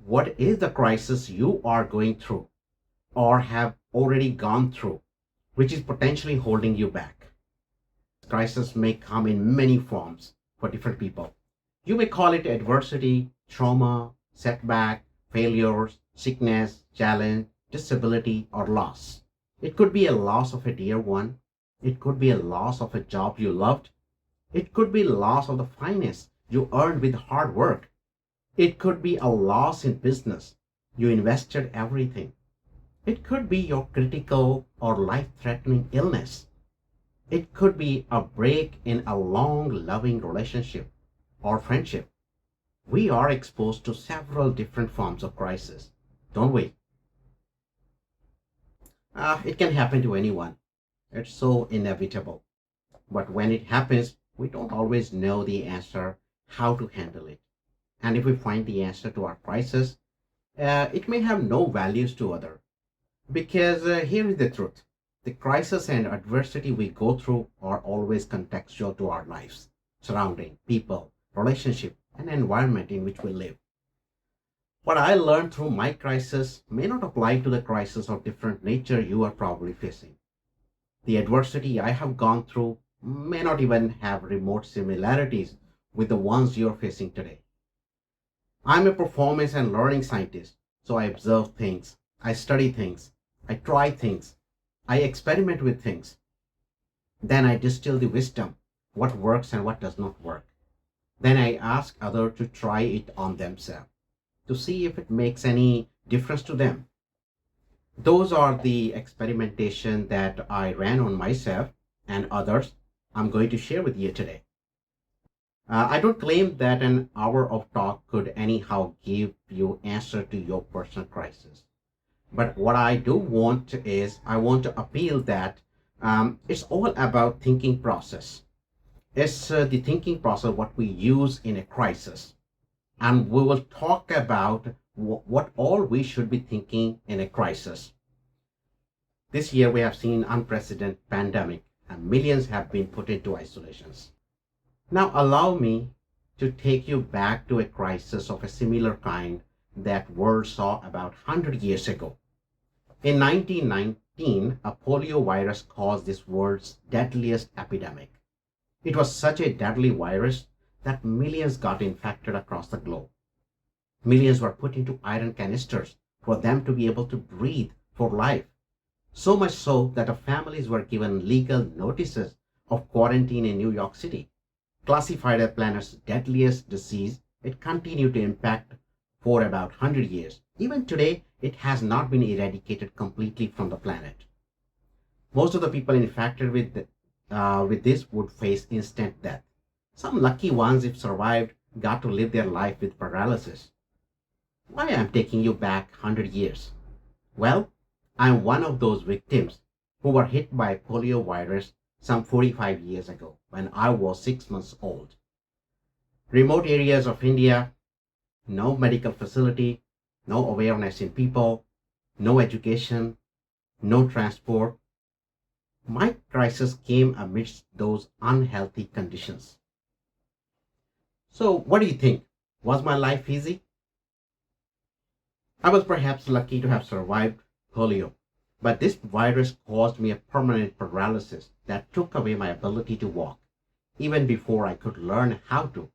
What is the crisis you are going through or have already gone through, which is potentially holding you back? Crisis may come in many forms for different people. You may call it adversity, trauma, setback, failures, sickness, challenge, disability, or loss. It could be a loss of a dear one. It could be a loss of a job you loved. It could be loss of the finance you earned with hard work. It could be a loss in business. You invested everything. It could be your critical or life threatening illness. It could be a break in a long loving relationship or friendship. We are exposed to several different forms of crisis, don't we? It can happen to anyone. It's so inevitable. But when it happens, we don't always know the answer, how to handle it. And if we find the answer to our crisis, it may have no values to other. Because here is the truth. The crisis and adversity we go through are always contextual to our lives, surrounding, people, relationship, and environment in which we live. What I learned through my crisis may not apply to the crisis of different nature you are probably facing. The adversity I have gone through may not even have remote similarities with the ones you are facing today. I'm a performance and learning scientist, so I observe things, I study things, I try things, I experiment with things. Then I distill the wisdom, what works and what does not work. Then I ask others to try it on themselves to see if it makes any difference to them. Those are the experimentation that I ran on myself and others I'm going to share with you today. I don't claim that an hour of talk could anyhow give you answer to your personal crisis. But what I do want is I want to appeal that it's all about thinking process. It's the thinking process what we use in a crisis, and we will talk about what all we should be thinking in a crisis. This year we have seen unprecedented pandemic and millions have been put into isolations. Now allow me to take you back to a crisis of a similar kind that world saw about 100 years ago. In 1919, a polio virus caused this world's deadliest epidemic. It was such a deadly virus that millions got infected across the globe. Millions were put into iron canisters for them to be able to breathe for life. So much so that the families were given legal notices of quarantine in New York City. Classified as planet's deadliest disease, it continued to impact for about 100 years. Even today, it has not been eradicated completely from the planet. Most of the people infected with this would face instant death. Some lucky ones, if survived, got to live their life with paralysis. Why am I taking you back 100 years? Well, I'm one of those victims who were hit by polio virus some 45 years ago when I was 6 months old. Remote areas of India, no medical facility, no awareness in people, no education, no transport. My crisis came amidst those unhealthy conditions. So, what do you think? Was my life easy? I was perhaps lucky to have survived polio, but this virus caused me a permanent paralysis that took away my ability to walk, even before I could learn how to.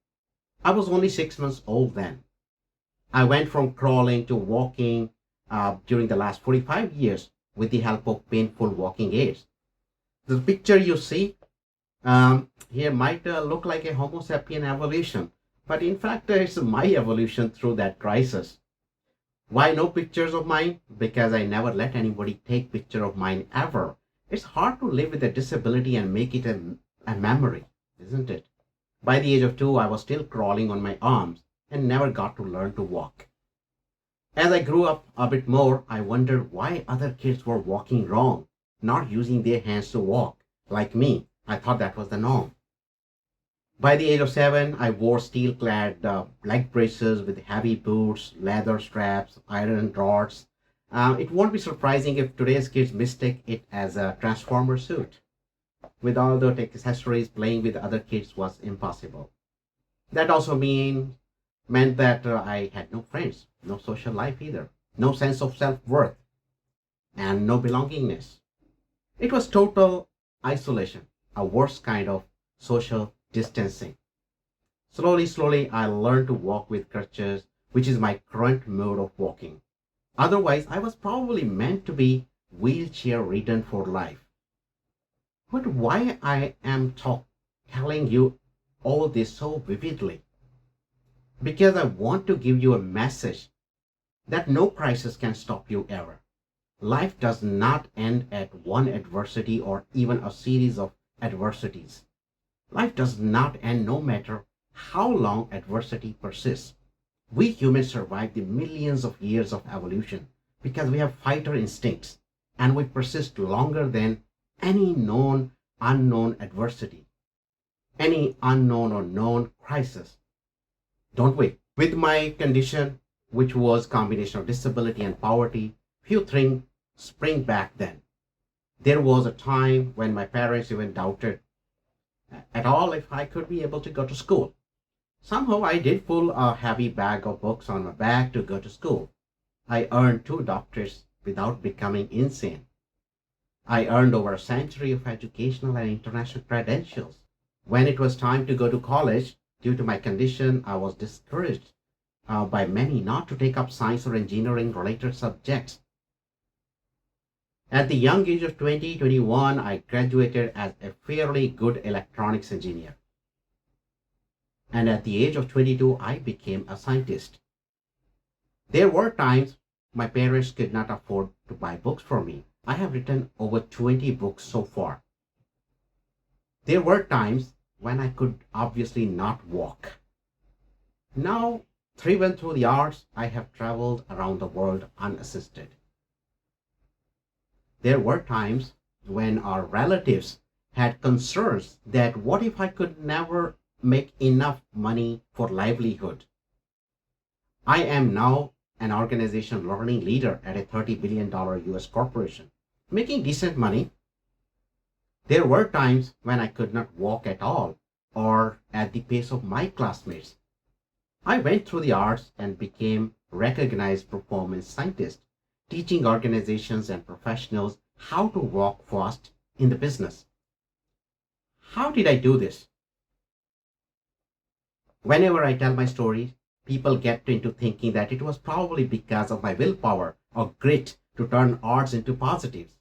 I was only 6 months old then. I went from crawling to walking during the last 45 years with the help of painful walking aids. The picture you see here might look like a Homo sapien evolution, but in fact, it's my evolution through that crisis. Why no pictures of mine? Because I never let anybody take picture of mine ever. It's hard to live with a disability and make it a memory, isn't it? By the age of 2, I was still crawling on my arms and never got to learn to walk. As I grew up a bit more, I wondered why other kids were walking wrong, not using their hands to walk. Like me, I thought that was the norm. By the age of 7, I wore steel clad leg braces with heavy boots, leather straps, iron rods. It won't be surprising if today's kids mistake it as a transformer suit. With all the accessories, playing with other kids was impossible. That also means meant that I had no friends, no social life either, no sense of self worth, and no belongingness. It was total isolation, a worse kind of social distancing. Slowly, I learned to walk with crutches, which is my current mode of walking. Otherwise, I was probably meant to be wheelchair ridden for life. But why I am telling you all this so vividly? Because I want to give you a message that no crisis can stop you ever. Life does not end at one adversity or even a series of adversities. Life does not end no matter how long adversity persists. We humans survive the millions of years of evolution because we have fighter instincts and we persist longer than any known unknown adversity, any unknown or known crisis, don't we? With my condition, which was combination of disability and poverty, few things spring back then. There was a time when my parents even doubted at all if I could be able to go to school. Somehow I did pull a heavy bag of books on my back to go to school. I earned two doctorates without becoming insane. I earned over a century of educational and international credentials. When it was time to go to college, due to my condition, I was discouraged by many not to take up science or engineering related subjects. At the young age of 2021, I graduated as a fairly good electronics engineer. And at the age of 22, I became a scientist. There were times my parents could not afford to buy books for me. I have written over 20 books so far. There were times when I could obviously not walk. Now, driven through the arts, I have traveled around the world unassisted. There were times when our relatives had concerns that what if I could never make enough money for livelihood? I am now an organization learning leader at a $30 billion US corporation, making decent money. There were times when I could not walk at all or at the pace of my classmates. I went through the arts and became recognized performance scientist, teaching organizations and professionals how to walk fast in the business. How did I do this? Whenever I tell my story, people get into thinking that it was probably because of my willpower or grit to turn odds into positives.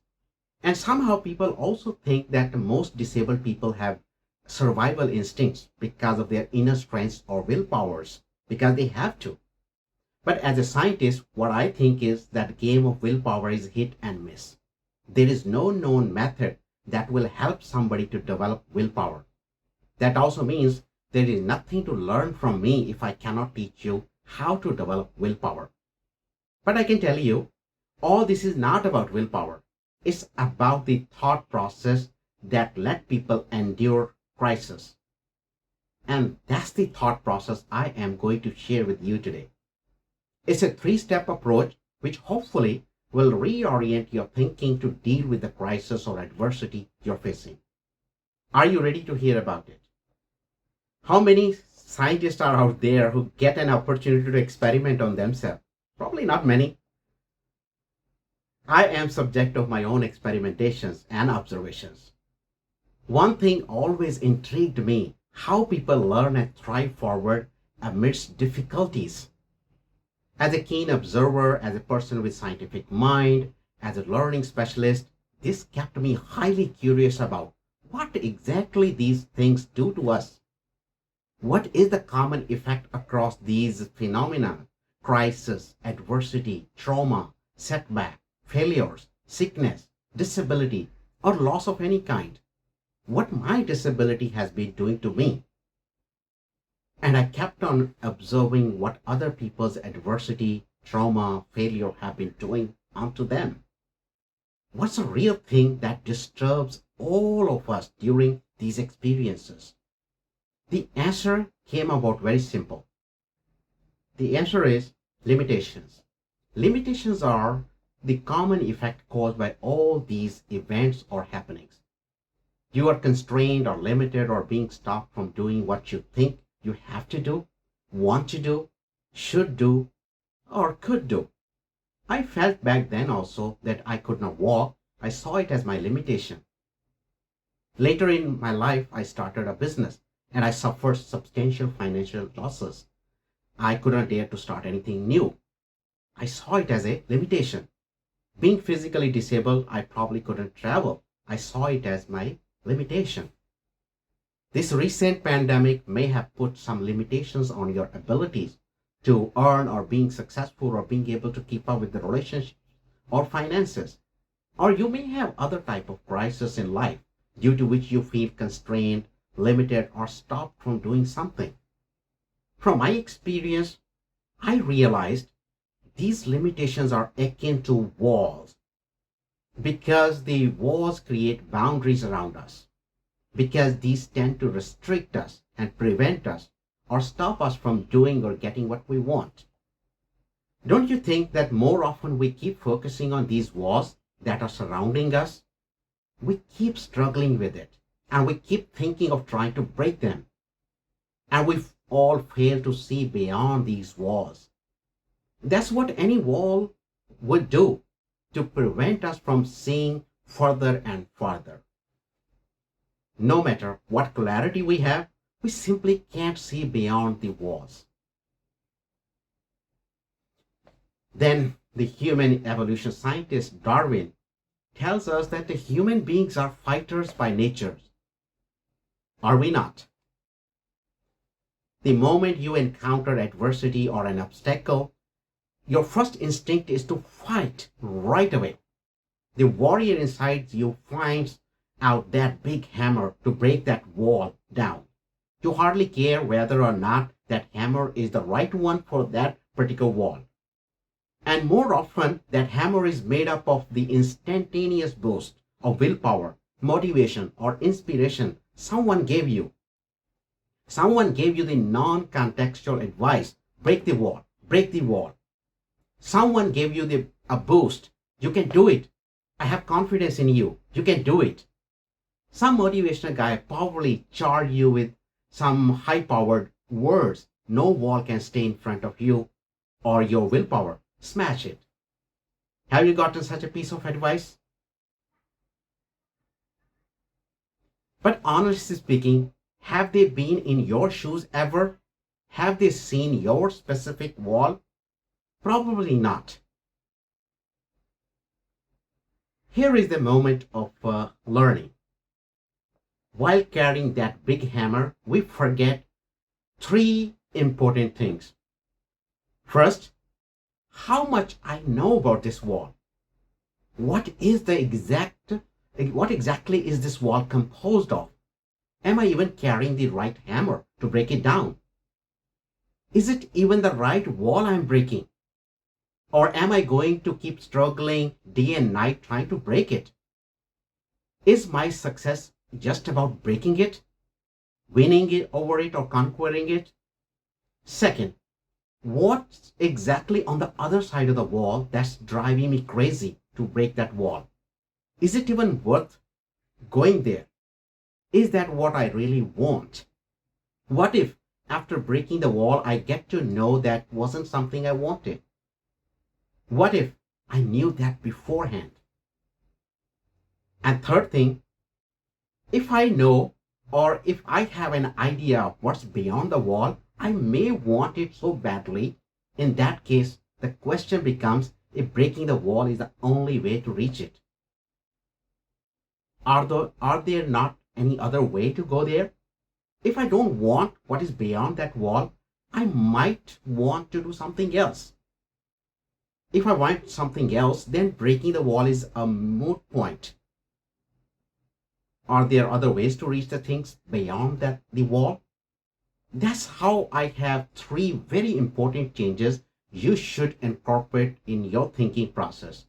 And somehow people also think that most disabled people have survival instincts because of their inner strengths or willpowers, because they have to. But as a scientist, what I think is that game of willpower is hit and miss. There is no known method that will help somebody to develop willpower. That also means there is nothing to learn from me if I cannot teach you how to develop willpower. But I can tell you, all this is not about willpower. It's about the thought process that let people endure crisis. And that's the thought process I am going to share with you today. It's a three-step approach which hopefully will reorient your thinking to deal with the crisis or adversity you're facing. Are you ready to hear about it? How many scientists are out there who get an opportunity to experiment on themselves? Probably not many. I am subject of my own experimentations and observations. One thing always intrigued me, how people learn and thrive forward amidst difficulties. As a keen observer, as a person with scientific mind, as a learning specialist, this kept me highly curious about what exactly these things do to us. What is the common effect across these phenomena? Crisis, adversity, trauma, setback, failures, sickness, disability, or loss of any kind. What my disability has been doing to me. And I kept on observing what other people's adversity, trauma, failure have been doing onto them. What's a real thing that disturbs all of us during these experiences? The answer came about very simple. The answer is limitations. Limitations are the common effect caused by all these events or happenings. You are constrained or limited or being stopped from doing what you think you have to do, want to do, should do, or could do. I felt back then also that I could not walk. I saw it as my limitation. Later in my life, I started a business and I suffered substantial financial losses. I couldn't dare to start anything new. I saw it as a limitation. Being physically disabled, I probably couldn't travel. I saw it as my limitation. This recent pandemic may have put some limitations on your abilities to earn or being successful or being able to keep up with the relationship or finances. Or you may have other type of crisis in life due to which you feel constrained, limited, or stopped from doing something. From my experience, I realized these limitations are akin to walls because the walls create boundaries around us, because these tend to restrict us and prevent us or stop us from doing or getting what we want. Don't you think that more often we keep focusing on these walls that are surrounding us? We keep struggling with it and we keep thinking of trying to break them. And we all fail to see beyond these walls. That's what any wall would do to prevent us from seeing further and further. No matter what clarity we have, we simply can't see beyond the walls. Then the human evolution scientist Darwin tells us that the human beings are fighters by nature. Are we not? The moment you encounter adversity or an obstacle, your first instinct is to fight right away. The warrior inside you finds out that big hammer to break that wall down. You hardly care whether or not that hammer is the right one for that particular wall. And more often, that hammer is made up of the instantaneous boost of willpower, motivation, or inspiration someone gave you. Someone gave you the non contextual advice break the wall, break the wall. Someone gave you a boost. You can do it. I have confidence in you. You can do it. Some motivational guy powerfully charged you with some high powered words. No wall can stay in front of you or your willpower. Smash it. Have you gotten such a piece of advice? But honestly speaking, have they been in your shoes ever? Have they seen your specific wall? Probably not. Here is the moment of learning. While carrying that big hammer, we forget three important things. First, how much I know about this wall. What exactly is this wall composed of? Am I even carrying the right hammer to break it down? Is it even the right wall I'm breaking? Or am I going to keep struggling day and night trying to break it? Is my success just about breaking it, winning it over it, or conquering it? Second, what's exactly on the other side of the wall that's driving me crazy to break that wall? Is it even worth going there? Is that what I really want? What if after breaking the wall, I get to know that wasn't something I wanted? What if I knew that beforehand? And third thing, if I know or if I have an idea of what's beyond the wall, I may want it so badly. In that case, the question becomes if breaking the wall is the only way to reach it. Are there not any other way to go there? If I don't want what is beyond that wall, I might want to do something else. If I want something else, then breaking the wall is a moot point. Are there other ways to reach the things beyond the wall? That's how I have three very important changes you should incorporate in your thinking process.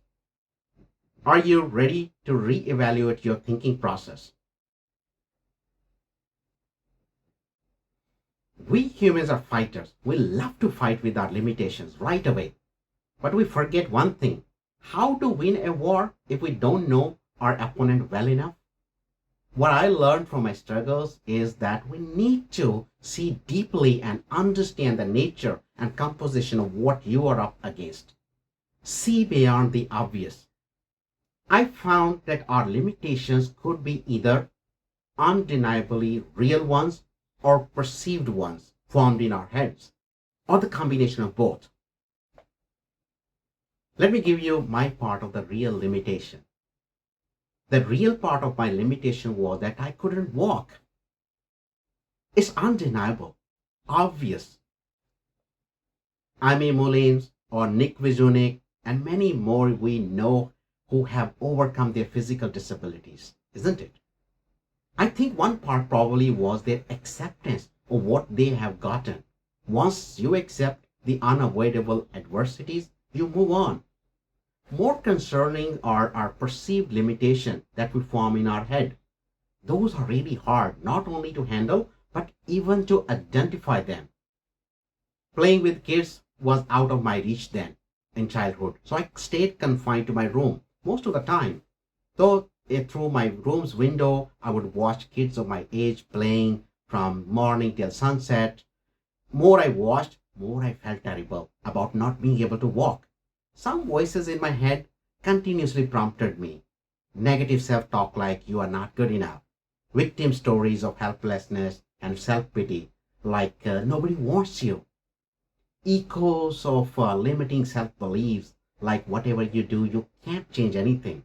Are you ready to reevaluate your thinking process? We humans are fighters. We love to fight with our limitations right away. But we forget one thing. How to win a war if we don't know our opponent well enough? What I learned from my struggles is that we need to see deeply and understand the nature and composition of what you are up against. See beyond the obvious. I found that our limitations could be either undeniably real ones or perceived ones formed in our heads, or the combination of both. Let me give you my part of the real limitation. The real part of my limitation was that I couldn't walk. It's undeniable, obvious. Amy Mullins or Nick Vujicic and many more we know who have overcome their physical disabilities, isn't it? I think one part probably was their acceptance of what they have gotten. Once you accept the unavoidable adversities, you move on. More concerning are our perceived limitations that we form in our head. Those are really hard, not only to handle, but even to identify them. Playing with kids was out of my reach then in childhood, so I stayed confined to my room most of the time. Though through my room's window, I would watch kids of my age playing from morning till sunset. More I watched, more I felt terrible about not being able to walk. Some voices in my head continuously prompted me. Negative self talk like you are not good enough. Victim stories of helplessness and self pity like nobody wants you. Echoes of limiting self beliefs like whatever you do, you can't change anything.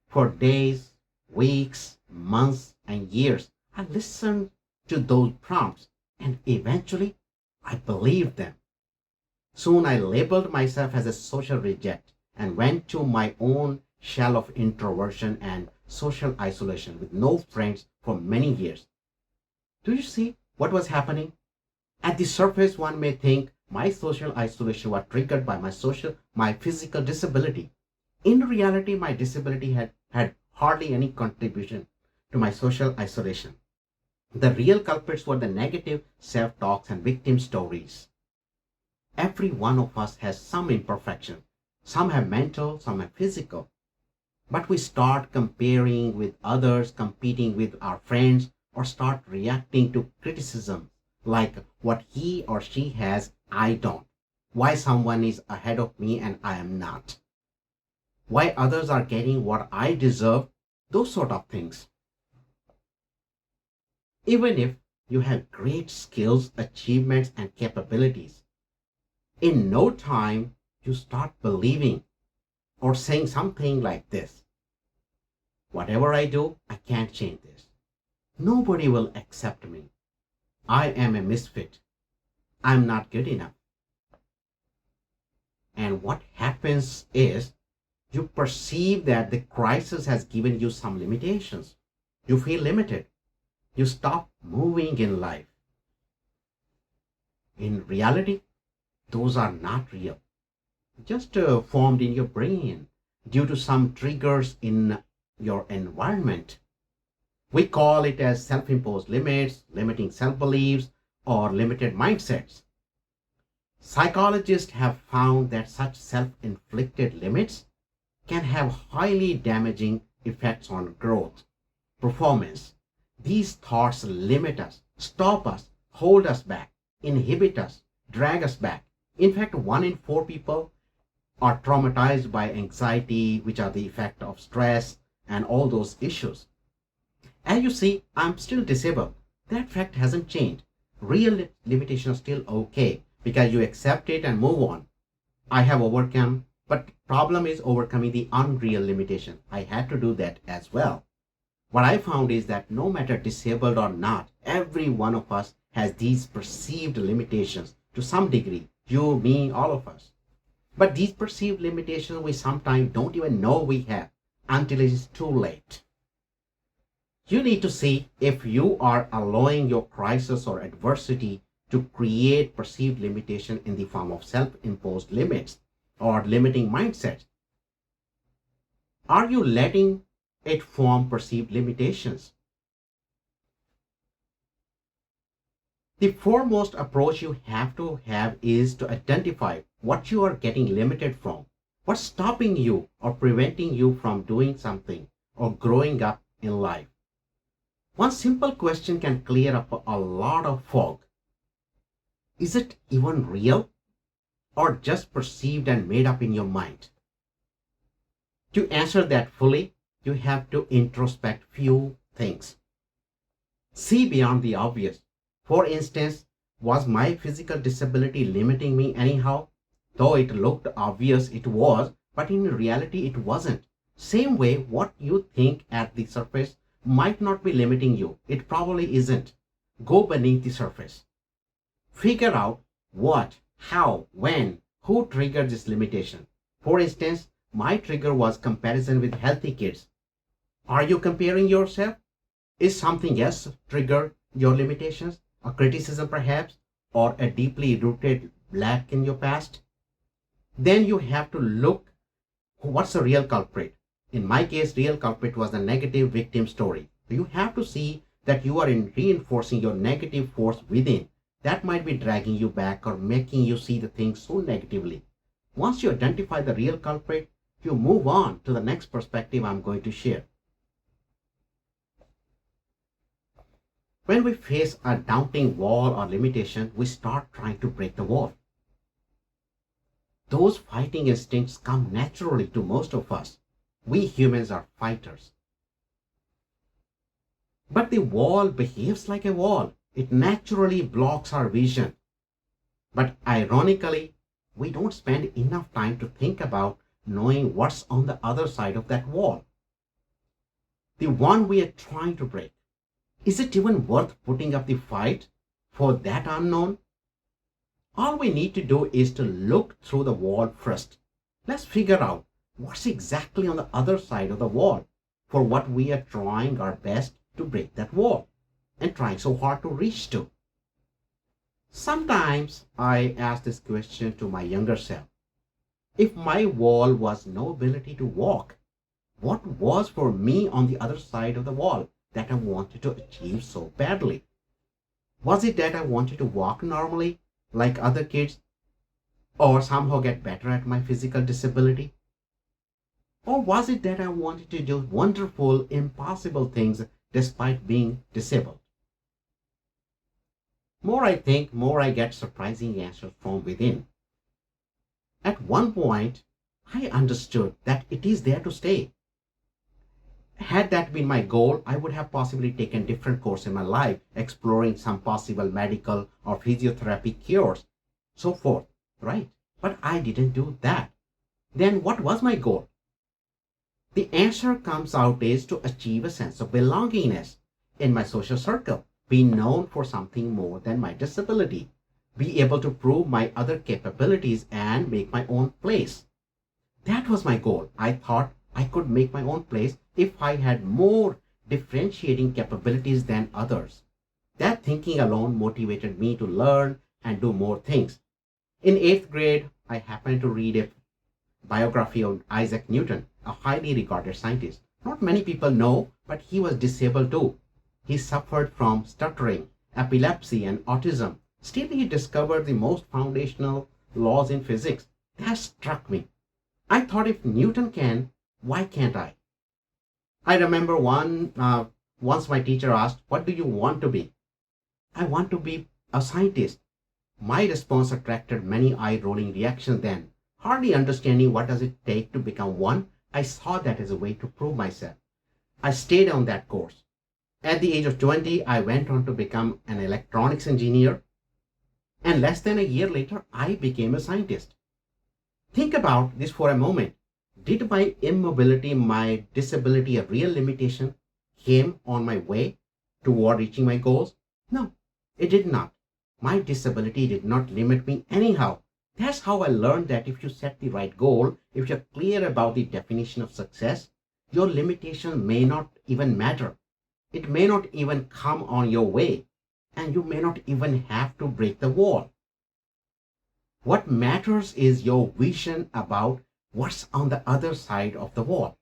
For days, weeks, months, and years, I listened to those prompts and eventually I believed them. Soon I labeled myself as a social reject and went to my own shell of introversion and social isolation with no friends for many years. Do you see what was happening? At the surface, one may think my social isolation was triggered by my physical disability. In reality, my disability had hardly any contribution to my social isolation. The real culprits were the negative self talks and victim stories. Every one of us has some imperfection. Some have mental, some have physical. But we start comparing with others, competing with our friends, or start reacting to criticism like what he or she has, I don't. Why someone is ahead of me and I am not. Why others are getting what I deserve, those sort of things. Even if you have great skills, achievements, and capabilities, in no time you start believing or saying something like this: whatever I do, I can't change this. Nobody will accept me. I am a misfit. I'm not good enough. And what happens is you perceive that the crisis has given you some limitations. You feel limited. You stop moving in life. In reality, those are not real, just formed in your brain due to some triggers in your environment. We call it as self-imposed limits, limiting self-beliefs, or limited mindsets. Psychologists have found that such self-inflicted limits can have highly damaging effects on growth, performance. These thoughts limit us, stop us, hold us back, inhibit us, drag us back. In fact, 1 in 4 people are traumatized by anxiety, which are the effect of stress and all those issues. As you see, I'm still disabled. That fact hasn't changed. Real limitations are still okay because you accept it and move on. I have overcome, but problem is overcoming the unreal limitation. I had to do that as well. What I found is that no matter disabled or not, every one of us has these perceived limitations to some degree. You, me, all of us. But these perceived limitations we sometimes don't even know we have until it is too late. You need to see if you are allowing your crisis or adversity to create perceived limitation in the form of self-imposed limits or limiting mindsets. Are you letting it form perceived limitations? The foremost approach you have to have is to identify what you are getting limited from. What's stopping you or preventing you from doing something or growing up in life? One simple question can clear up a lot of fog. Is it even real or just perceived and made up in your mind? To answer that fully, you have to introspect few things. See beyond the obvious. For instance, was my physical disability limiting me anyhow? Though it looked obvious it was, but in reality it wasn't. Same way, what you think at the surface might not be limiting you. It probably isn't. Go beneath the surface. Figure out what, how, when, who triggered this limitation. For instance, my trigger was comparison with healthy kids. Are you comparing yourself? Is something else trigger your limitations? A criticism perhaps, or a deeply rooted lack in your past? Then you have to look what's the real culprit. In my case, real culprit was the negative victim story. You have to see that you are reinforcing your negative force within. That might be dragging you back or making you see the things so negatively. Once you identify the real culprit, you move on to the next perspective I'm going to share. When we face a daunting wall or limitation, we start trying to break the wall. Those fighting instincts come naturally to most of us. We humans are fighters. But the wall behaves like a wall. It naturally blocks our vision. But ironically, we don't spend enough time to think about knowing what's on the other side of that wall. The one we are trying to break. Is it even worth putting up the fight for that unknown? All we need to do is to look through the wall first. Let's figure out what's exactly on the other side of the wall for what we are trying our best to break that wall and trying so hard to reach to. Sometimes I ask this question to my younger self. If my wall was no ability to walk, what was for me on the other side of the wall that I wanted to achieve so badly? Was it that I wanted to walk normally like other kids or somehow get better at my physical disability? Or was it that I wanted to do wonderful, impossible things despite being disabled? More I think, more I get surprising answers from within. At one point, I understood that it is there to stay. Had that been my goal, I would have possibly taken different course in my life, exploring some possible medical or physiotherapy cures, so forth, right? But I didn't do that. Then what was my goal? The answer comes out is to achieve a sense of belongingness in my social circle, be known for something more than my disability, be able to prove my other capabilities and make my own place. That was my goal. I thought I could make my own place if I had more differentiating capabilities than others. That thinking alone motivated me to learn and do more things. In 8th grade, I happened to read a biography of Isaac Newton, a highly regarded scientist. Not many people know, but he was disabled too. He suffered from stuttering, epilepsy, and autism. Still, he discovered the most foundational laws in physics. That struck me. I thought if Newton can, why can't I? I remember once my teacher asked, "What do you want to be?" "I want to be a scientist." My response attracted many eye-rolling reactions then. Hardly understanding what does it take to become one, I saw that as a way to prove myself. I stayed on that course. At the age of 20, I went on to become an electronics engineer, and less than a year later, I became a scientist. Think about this for a moment. Did my immobility, my disability, a real limitation, came on my way toward reaching my goals? No, it did not. My disability did not limit me anyhow. That's how I learned that if you set the right goal, if you're clear about the definition of success, your limitation may not even matter. It may not even come on your way, and you may not even have to break the wall. What matters is your vision about what's on the other side of the wall.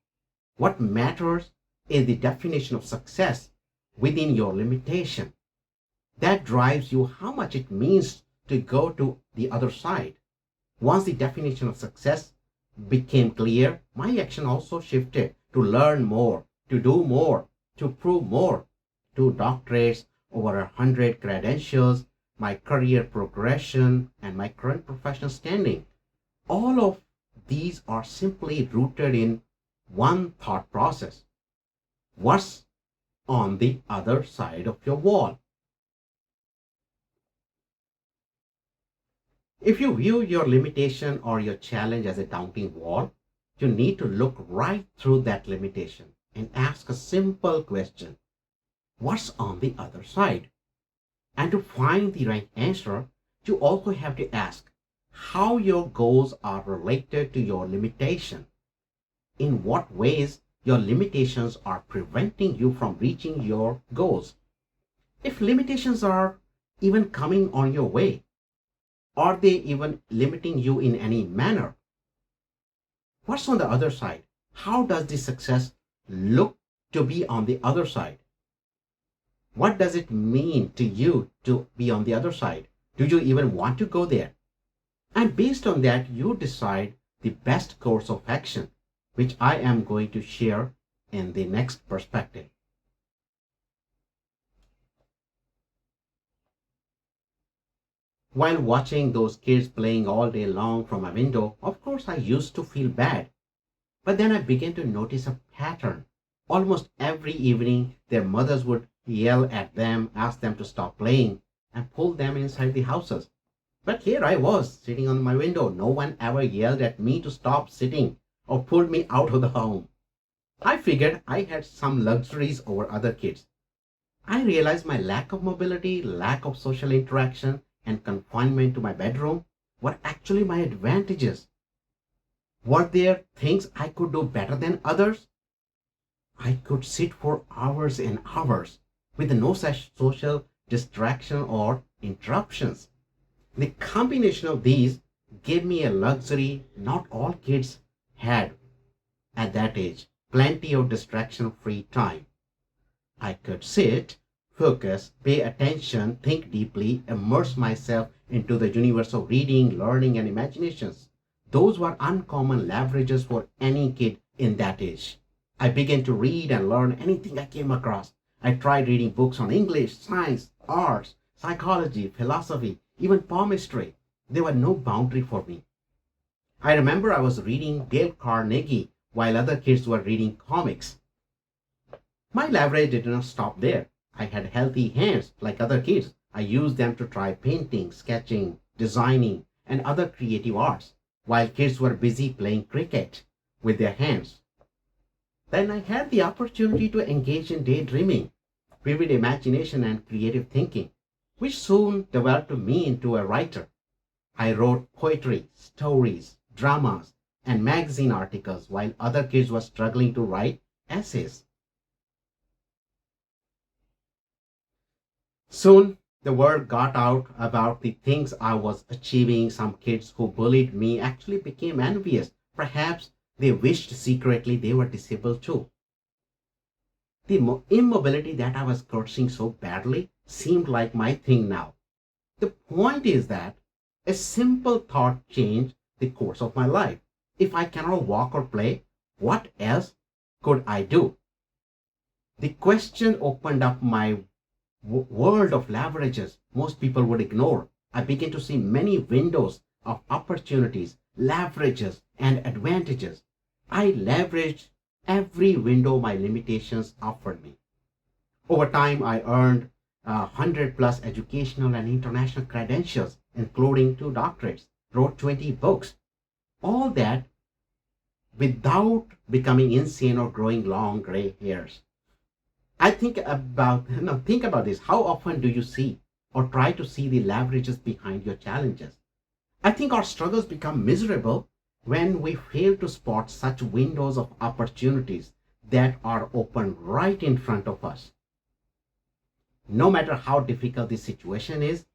What matters is the definition of success within your limitation. That drives you how much it means to go to the other side. Once the definition of success became clear, my action also shifted to learn more, to do more, to prove more, two doctorates, over 100 credentials, my career progression, and my current professional standing. All of these are simply rooted in one thought process: what's on the other side of your wall? If you view your limitation or your challenge as a daunting wall, you need to look right through that limitation and ask a simple question: what's on the other side? And to find the right answer, you also have to ask how your goals are related to your limitation. In what ways your limitations are preventing you from reaching your goals. If limitations are even coming on your way, are they even limiting you in any manner? What's on the other side? How does the success look to be on the other side? What does it mean to you to be on the other side? Do you even want to go there? And based on that, you decide the best course of action, which I am going to share in the next perspective. While watching those kids playing all day long from a window, of course I used to feel bad. But then I began to notice a pattern. Almost every evening, their mothers would yell at them, ask them to stop playing, and pull them inside the houses. But here I was, sitting on my window. No one ever yelled at me to stop sitting or pulled me out of the home. I figured I had some luxuries over other kids. I realized my lack of mobility, lack of social interaction, and confinement to my bedroom were actually my advantages. Were there things I could do better than others? I could sit for hours and hours with no such social distraction or interruptions. The combination of these gave me a luxury not all kids had at that age: plenty of distraction free time. I could sit, focus, pay attention, think deeply, immerse myself into the universe of reading, learning, and imaginations. Those were uncommon leverages for any kid in that age. I began to read and learn anything I came across. I tried reading books on English, science, arts, psychology, philosophy, even palmistry. There were no boundary for me. I remember I was reading Dale Carnegie while other kids were reading comics. My leverage did not stop there. I had healthy hands like other kids. I used them to try painting, sketching, designing, and other creative arts, while kids were busy playing cricket with their hands. Then I had the opportunity to engage in daydreaming, vivid imagination, and creative thinking, which soon developed me into a writer. I wrote poetry, stories, dramas, and magazine articles while other kids were struggling to write essays. Soon the word got out about the things I was achieving. Some kids who bullied me actually became envious. Perhaps they wished secretly they were disabled too. The immobility that I was cursing so badly seemed like my thing now. The point is that a simple thought changed the course of my life. If I cannot walk or play, what else could I do? The question opened up my world of leverages most people would ignore. I began to see many windows of opportunities, leverages, and advantages. I leveraged every window my limitations offered me. Over time, I earned 100 plus educational and international credentials, including two doctorates, wrote 20 books. All that without becoming insane or growing long gray hairs. I think about this. How often do you see or try to see the leverages behind your challenges? I think our struggles become miserable when we fail to spot such windows of opportunities that are open right in front of us. No matter how difficult the situation is,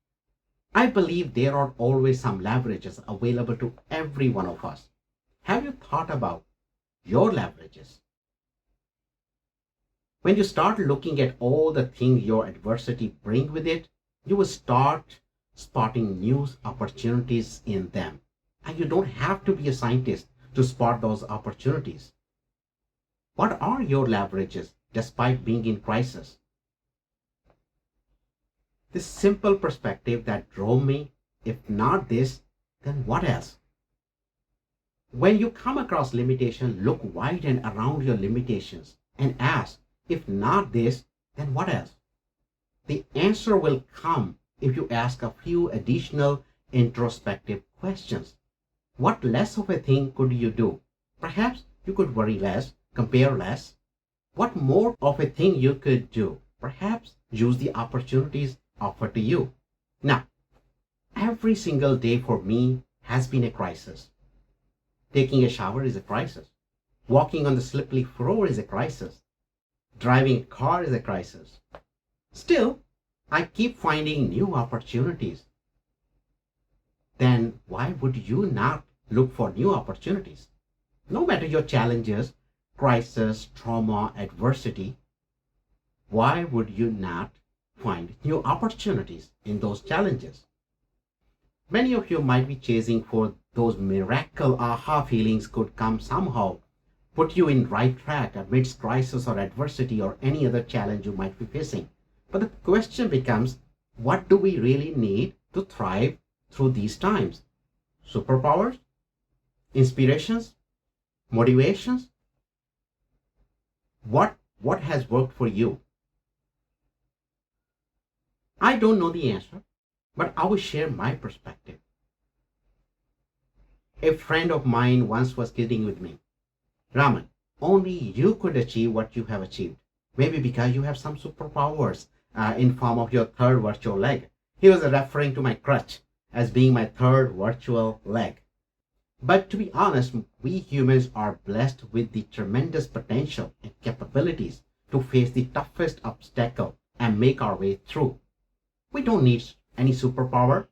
I believe there are always some leverages available to every one of us. Have you thought about your leverages? When you start looking at all the things your adversity bring with it, you will start spotting new opportunities in them. And you don't have to be a scientist to spot those opportunities. What are your leverages despite being in crisis? This simple perspective that drove me. If not this, then what else? When you come across limitation, look wide and around your limitations and ask, if not this, then what else? The answer will come if you ask a few additional introspective questions. What less of a thing could you do? Perhaps you could worry less, compare less. What more of a thing you could do? Perhaps use the opportunities offered to you. Now, every single day for me has been a crisis. Taking a shower is a crisis. Walking on the slippery floor is a crisis. Driving a car is a crisis. Still, I keep finding new opportunities. Then why would you not look for new opportunities? No matter your challenges, crisis, trauma, adversity, why would you not find new opportunities in those challenges? Many of you might be chasing for those miracle aha feelings could come somehow, put you in right track amidst crisis or adversity or any other challenge you might be facing. But the question becomes, what do we really need to thrive through these times? Superpowers? Inspirations? Motivations? What has worked for you? I don't know the answer, but I will share my perspective. A friend of mine once was kidding with me. Raman, only you could achieve what you have achieved. Maybe because you have some superpowers in form of your third virtual leg. He was referring to my crutch as being my third virtual leg. But to be honest, we humans are blessed with the tremendous potential and capabilities to face the toughest obstacle and make our way through. We don't need any superpower.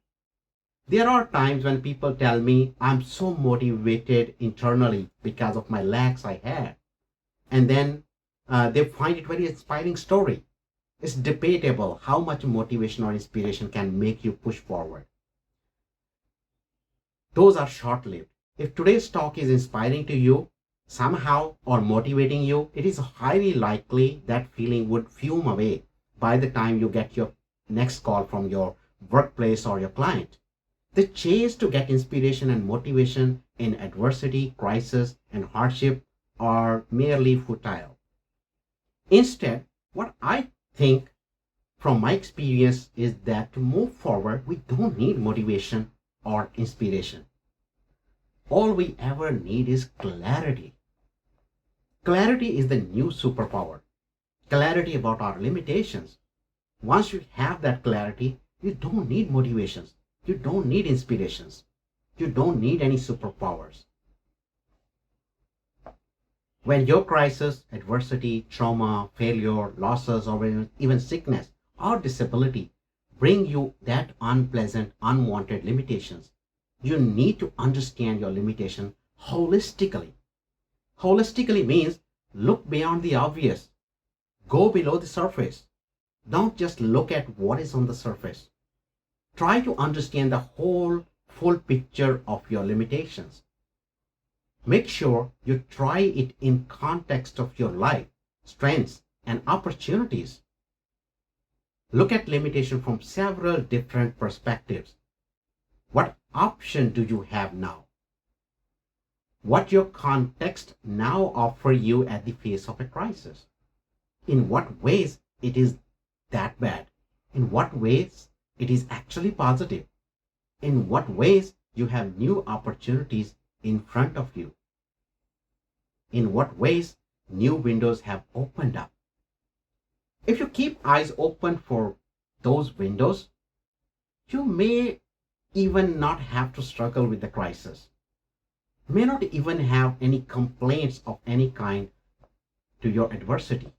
There are times when people tell me I'm so motivated internally because of my legs I have. And then they find it very inspiring story. It's debatable how much motivation or inspiration can make you push forward. Those are short lived. If today's talk is inspiring to you somehow or motivating you, it is highly likely that feeling would fume away by the time you get your next call from your workplace or your client. The chase to get inspiration and motivation in adversity, crisis, and hardship are merely futile. Instead, what I think from my experience is that to move forward, we don't need motivation or inspiration. All we ever need is clarity. Clarity is the new superpower. Clarity about our limitations. Once you have that clarity, you don't need motivations. You don't need inspirations. You don't need any superpowers. When your crisis, adversity, trauma, failure, losses, or even sickness or disability bring you that unpleasant, unwanted limitations, you need to understand your limitation holistically. Holistically means look beyond the obvious, go below the surface. Don't just look at what is on the surface. Try to understand the whole full picture of your limitations. Make sure you try it in context of your life, strengths, and opportunities. Look at limitation from several different perspectives. What option do you have now? What your context now offer you at the face of a crisis? In what ways it is that bad? In what ways it is actually positive? In what ways you have new opportunities in front of you? In what ways new windows have opened up? If you keep eyes open for those windows, you may even not have to struggle with the crisis, may not even have any complaints of any kind to your adversity.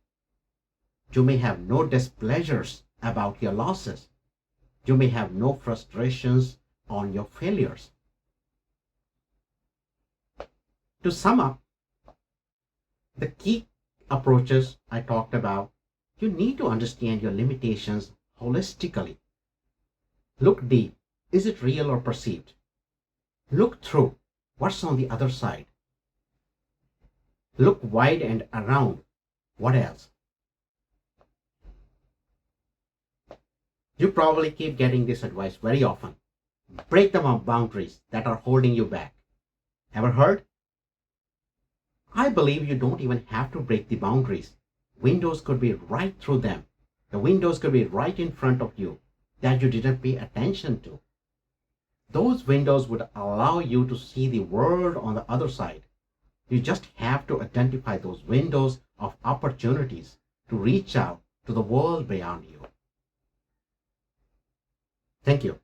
You may have no displeasures about your losses. You may have no frustrations on your failures. To sum up, the key approaches I talked about, you need to understand your limitations holistically. Look deep. Is it real or perceived? Look through. What's on the other side? Look wide and around. What else? You probably keep getting this advice very often. Break the boundaries that are holding you back. Ever heard? I believe you don't even have to break the boundaries. Windows could be right through them. The windows could be right in front of you that you didn't pay attention to. Those windows would allow you to see the world on the other side. You just have to identify those windows of opportunities to reach out to the world beyond you. Thank you.